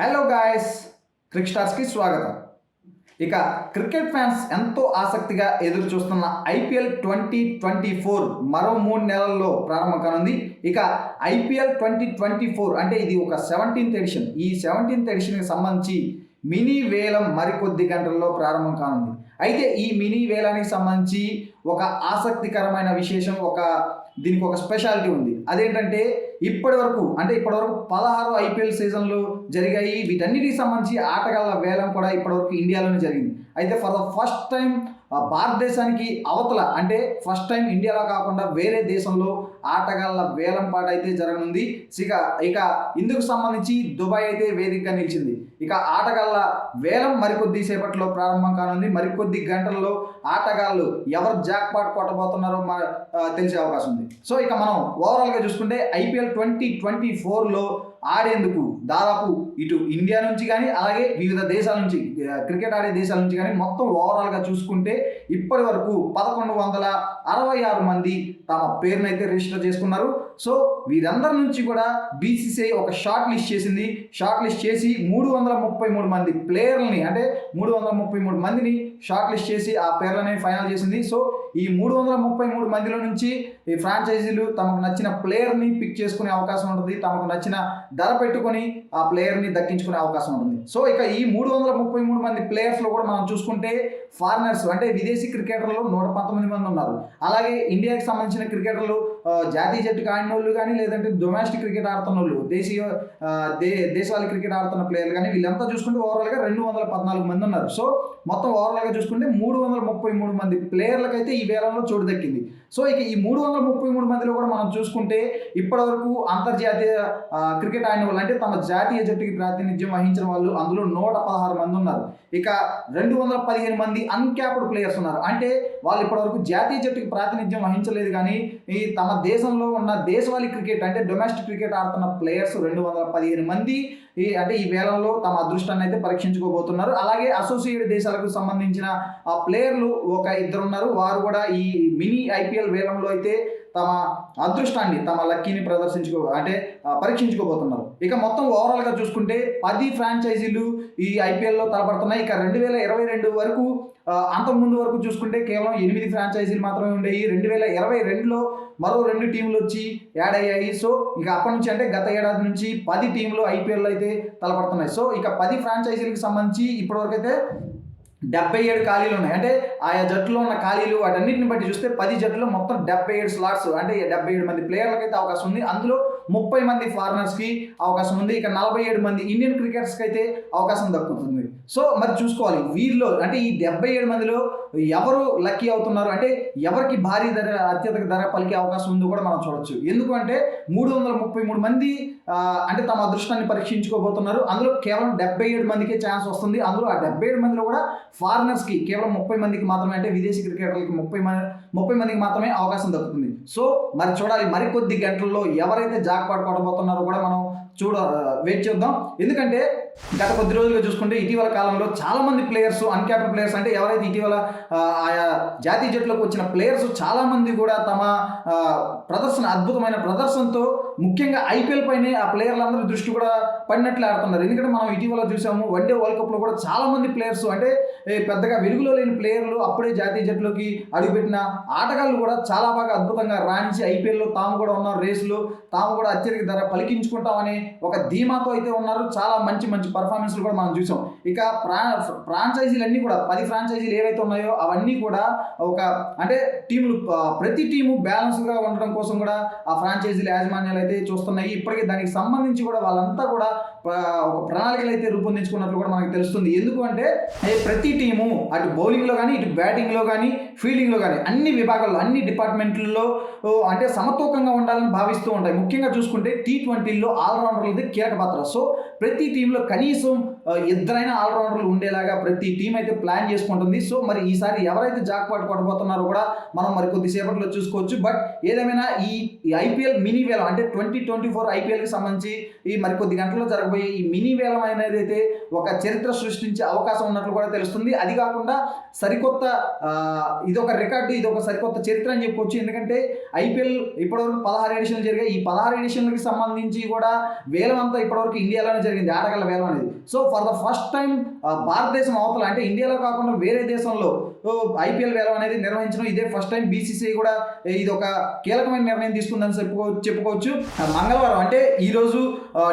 Hello guys, Crick స్టార్స్కి స్వాగతం. ఇక cricket fans ఎంతో ఆసక్తిగా ఎదురు చూస్తున్న ఐపీఎల్ 2024 మరో 3 నెలల్లో ప్రారంభం కానుంది. ఇక ఐపీఎల్ 2024 అంటే ఇది ఒక 17th ఎడిషన్. ఈ 17th ఎడిషన్కి సంబంధించి మినీ వేలం మరికొద్ది గంటల్లో ప్రారంభం కానుంది. అయితే ఈ మినీ వేలానికి సంబంధించి ఒక ఆసక్తికరమైన విశేషం, దీనికి ఒక స్పెషాలిటీ ఉంది. అదేంటంటే ఇప్పటివరకు 16 ఐపీఎల్ సీజన్లు జరిగాయి. వీటన్నిటికి సంబంధించి ఆటగాళ్ళ వేలం కూడా ఇప్పటివరకు ఇండియాలోనే జరిగింది. అయితే ఫర్ ద ఫస్ట్ టైం భారతదేశానికి అవతల, అంటే ఫస్ట్ టైం ఇండియాలో కాకుండా వేరే దేశంలో ఆటగాళ్ళ వేలం పాట అయితే జరగనుంది. ఇక ఇందుకు సంబంధించి దుబాయ్ అయితే వేదికగా నిలిచింది. ఇక ఆటగాళ్ళ వేలం మరికొద్ది సేపట్లో ప్రారంభం కానుంది. మరికొద్ది గంటల్లో ఆటగాళ్ళు ఎవరు జాక్ పాట్ కొట్టబోతున్నారో తెలిసే అవకాశం ఉంది. సో ఇక మనం ఓవరాల్గా చూసుకుంటే ఐపీఎల్ 2024లో ఆడేందుకు దాదాపు ఇటు ఇండియా నుంచి కానీ అలాగే వివిధ దేశాల నుంచి, క్రికెట్ ఆడే దేశాల నుంచి కానీ మొత్తం ఓవరాల్గా చూసుకుంటే ఇప్పటి వరకు 1166 మంది తమ పేరునైతే రిజిస్టర్ చేసుకున్నారు. సో వీరందరి నుంచి కూడా బీసీసీఐ ఒక షార్ట్ లిస్ట్ చేసింది. షార్ట్ లిస్ట్ చేసి 333 మంది ప్లేయర్లని, అంటే 333 మందిని షార్ట్ లిస్ట్ చేసి ఆ పేర్లని ఫైనల్ చేసింది. సో ఈ 333 మందిలో నుంచి ఈ ఫ్రాంచైజీలు తమకు నచ్చిన ప్లేయర్ని పిక్ చేసుకునే అవకాశం ఉంటుంది. తమకు నచ్చిన ధర పెట్టుకొని ఆ ప్లేయర్ని దక్కించుకునే అవకాశం ఉంటుంది. సో ఇక ఈ 333 మంది ప్లేయర్స్లో కూడా మనం చూసుకుంటే ఫారినర్స్, అంటే విదేశీ క్రికెటర్లు 119 మంది ఉన్నారు. అలాగే ఇండియాకి సంబంధించిన క్రికెటర్లు, జాతీయ జట్టుకు ఆడిన వాళ్ళు కానీ, లేదంటే డొమెస్టిక్ క్రికెట్ ఆడుతున్న వాళ్ళు, దేశవాళీ క్రికెట్ ఆడుతున్న ప్లేయర్లు కానీ, వీళ్ళంతా చూసుకుంటే ఓవరాల్గా 214 మంది ఉన్నారు. సో మొత్తం ఓవరాల్గా చూసుకుంటే 333 మంది ప్లేయర్లకైతే ఈ వేలంలో చోటు దక్కింది. సో ఇక ఈ 333 మందిలో కూడా మనం చూసుకుంటే ఇప్పటివరకు అంతర్జాతీయ క్రికెట్ ఆడిన వాళ్ళు, అంటే తమ జాతీయ జట్టుకి ప్రాతినిధ్యం వహించిన వాళ్ళు అందులో 116 మంది ఉన్నారు. ఇక 215 మంది అన్క్యాప్డ్ ప్లేయర్స్ ఉన్నారు. అంటే వాళ్ళు ఇప్పటివరకు జాతీయ జట్టుకి ప్రాతినిధ్యం వహించలేదు, కానీ ఈ తమ దేశంలో ఉన్న దేశవాళీ క్రికెట్, అంటే డొమెస్టిక్ క్రికెట్ ఆడుతున్న ప్లేయర్స్ 215 మంది ఈ వేలంలో తమ అదృష్టాన్ని అయితే పరీక్షించుకోబోతున్నారు. అలాగే అసోసియేట్ దేశాలకు సంబంధించిన ఆ ప్లేయర్లు ఒక 2 ఉన్నారు. వారు కూడా ఈ మినీ ఐపీఎల్ వేలంలో అయితే తమ అదృష్టాన్ని, తమ లక్కీని పరీక్షించుకోబోతున్నారు. ఇక మొత్తం ఓవరాల్గా చూసుకుంటే 10 ఫ్రాంచైజీలు ఈ ఐపీఎల్లో తలపడుతున్నాయి. ఇక 2022 వరకు, అంతకుముందు వరకు చూసుకుంటే కేవలం 8 ఫ్రాంచైజీలు మాత్రమే ఉండేవి. 2022లో మరో 2 టీంలు వచ్చి యాడ్ అయ్యాయి. సో ఇక అప్పటి నుంచి, అంటే గత ఏడాది నుంచి 10 టీంలు ఐపీఎల్లో అయితే తలపడుతున్నాయి. సో ఇక 10 ఫ్రాంచైజీలకు సంబంధించి ఇప్పటివరకు అయితే 77 ఖాళీలు ఉన్నాయి. అంటే ఆయా జట్టులో ఉన్న ఖాళీలు వాటన్నిటిని బట్టి చూస్తే 10 జట్టులో మొత్తం 77 స్లాట్స్, అంటే 77 మంది ప్లేయర్లకు అయితే అవకాశం ఉంది. అందులో 30 మంది ఫారినర్స్కి అవకాశం ఉంది. ఇక 47 మంది ఇండియన్ క్రికెటర్స్కి అయితే అవకాశం దక్కుతుంది. సో మరి చూసుకోవాలి వీరిలో, అంటే ఈ 77 మందిలో ఎవరు లక్కీ అవుతున్నారు, అంటే ఎవరికి భారీ ధర, అత్యధిక ధర పలికే అవకాశం ఉందో కూడా మనం చూడొచ్చు. ఎందుకంటే 333 మంది అంటే తమ అదృష్టాన్ని పరీక్షించుకోబోతున్నారు. అందులో కేవలం 77 మందికే ఛాన్స్ వస్తుంది. అందులో ఆ 77 మందిలో కూడా ఫారినర్స్కి కేవలం 30 మందికి మాత్రమే, అంటే విదేశీ క్రికెటర్లకి 30 మందికి మాత్రమే అవకాశం దక్కుతుంది. సో మరి చూడాలి, మరికొద్ది గంటల్లో ఎవరైతే జాక్పాట్ కొట్టబోతున్నారో కూడా మనం వెయిట్ చేద్దాం. ఎందుకంటే గత కొద్ది రోజులుగా చూసుకుంటే ఇటీవల కాలంలో చాలామంది ప్లేయర్స్, అన్క్యాప్డ్ ప్లేయర్స్, అంటే ఎవరైతే ఇటీవల ఆయా జాతీయ జట్టులోకి వచ్చిన ప్లేయర్స్ చాలామంది కూడా తమ అద్భుతమైన ప్రదర్శనతో ముఖ్యంగా ఐపీఎల్ పైనే ఆ ప్లేయర్లందరూ దృష్టి కూడా పడినట్లు ఆడుతున్నారు. ఎందుకంటే మనం ఇటీవల చూసాము, వన్డే వరల్డ్ కప్లో కూడా చాలామంది ప్లేయర్స్, అంటే పెద్దగా వెలుగులో లేని ప్లేయర్లు అప్పుడే జాతీయ జట్టులోకి అడుగుపెట్టిన ఆటగాళ్ళు కూడా చాలా బాగా అద్భుతంగా రాణించి ఐపీఎల్లో తాము కూడా ఉన్న రేసులో తాము కూడా అత్యధిక ధర పలికించుకుంటామని ఒక ధీమాతో అయితే ఉన్నారు. చాలా మంచి పర్ఫార్మెన్స్లు కూడా మనం చూసాం. ఇక ఫ్రాంచైజీలు అన్నీ కూడా 10 ఫ్రాంచైజీలు ఏవైతే ఉన్నాయో అవన్నీ కూడా అంటే టీములు, ప్రతి టీము బ్యాలెన్స్గా ఉండడం కోసం కూడా ఆ ఫ్రాంచైజీల యాజమాన్యాలు అయితే చూస్తున్నాయి. ఇప్పటికీ దానికి సంబంధించి కూడా వాళ్ళంతా కూడా ఒక ప్రణాళికలు అయితే రూపొందించుకున్నట్లు కూడా మనకు తెలుస్తుంది. ఎందుకు అంటే ప్రతి టీము అటు బౌలింగ్లో కానీ, ఇటు బ్యాటింగ్లో కానీ, ఫీల్డింగ్లో కానీ, అన్ని విభాగాల్లో, అన్ని డిపార్ట్మెంట్లలో అంటే సమతూకంగా ఉండాలని భావిస్తూ ఉంటాయి. ముఖ్యంగా చూసుకుంటే T20లో ఆల్రౌండర్లది కీలక పాత్ర. సో ప్రతి టీంలో కనీసం 2 ఆల్రౌండర్లు ఉండేలాగా ప్రతి టీం అయితే ప్లాన్ చేసుకుంటుంది. సో మరి ఈసారి ఎవరైతే జాక్పాట్ కొట్టబోతున్నారో కూడా మనం మరి కొద్దిసేపట్లో చూసుకోవచ్చు. బట్ ఏదేమైనా ఈ ఐపీఎల్ మినీ వేలం, అంటే 2024 ఐపీఎల్కి సంబంధించి ఈ మరికొద్ది గంటల్లో జరగబోతుంది. జరగబోయే ఈ మినీ వేలం అనేది అయితే ఒక చరిత్ర సృష్టించే అవకాశం ఉన్నట్లు కూడా తెలుస్తుంది. అది కాకుండా సరికొత్త ఇదొక రికార్డు, ఇదొక సరికొత్త చరిత్ర అని చెప్పుకోవచ్చు. ఎందుకంటే ఐపీఎల్ ఇప్పటివరకు 16 ఎడిషన్లు జరిగాయి. ఈ 16 ఎడిషన్లకి సంబంధించి కూడా వేలం అంతా ఇప్పటివరకు ఇండియాలోనే జరిగింది, ఆటగాళ్ళ వేలం అనేది. So for the first time భారతదేశం అవతల అంటే ఇండియాలో కాకుండా వేరే దేశంలో ఐపీఎల్ వేలం అనేది నిర్వహించడం ఇదే ఫస్ట్ టైం. బీసీసీఐ కూడా ఇది ఒక కీలకమైన నిర్ణయం తీసుకుందని చెప్పుకోవచ్చు. మంగళవారం అంటే ఈరోజు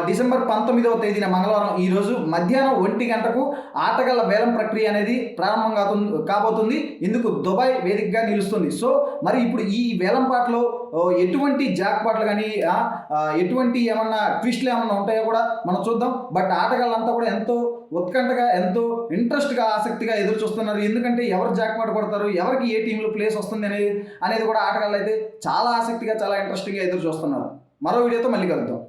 డిసెంబర్ 19వ తేదీన మంగళవారం ఈరోజు మధ్యాహ్నం 1 గంటకు ఆటగాళ్ళ వేలం ప్రక్రియ అనేది ప్రారంభం కాబోతుంది. ఇందుకు దుబాయ్ వేదికగా నిలుస్తుంది. సో మరి ఇప్పుడు ఈ వేలం పాటలో ఎటువంటి జాక్ పాటలు కానీ ఎటువంటి ఏమన్నా ట్విస్ట్లు ఏమన్నా ఉంటాయో కూడా మనం చూద్దాం. బట్ ఆటగాళ్ళంతా కూడా ఎంతో ఉత్కంఠగా, ఎంతో ఇంట్రెస్ట్గా, ఆసక్తిగా ఎదురు చూస్తున్నారు. ఎందుకంటే ఎవరు జాక్ పాట కొడతారు, ఎవరికి ఏ టీంలో ప్లేస్ వస్తుంది అనేది కూడా ఆటగాళ్ళు అయితే చాలా ఆసక్తిగా, చాలా ఇంట్రెస్టింగ్గా ఎదురు చూస్తున్నారు. మరో వీడియోతో మళ్ళీ కలుద్దాం.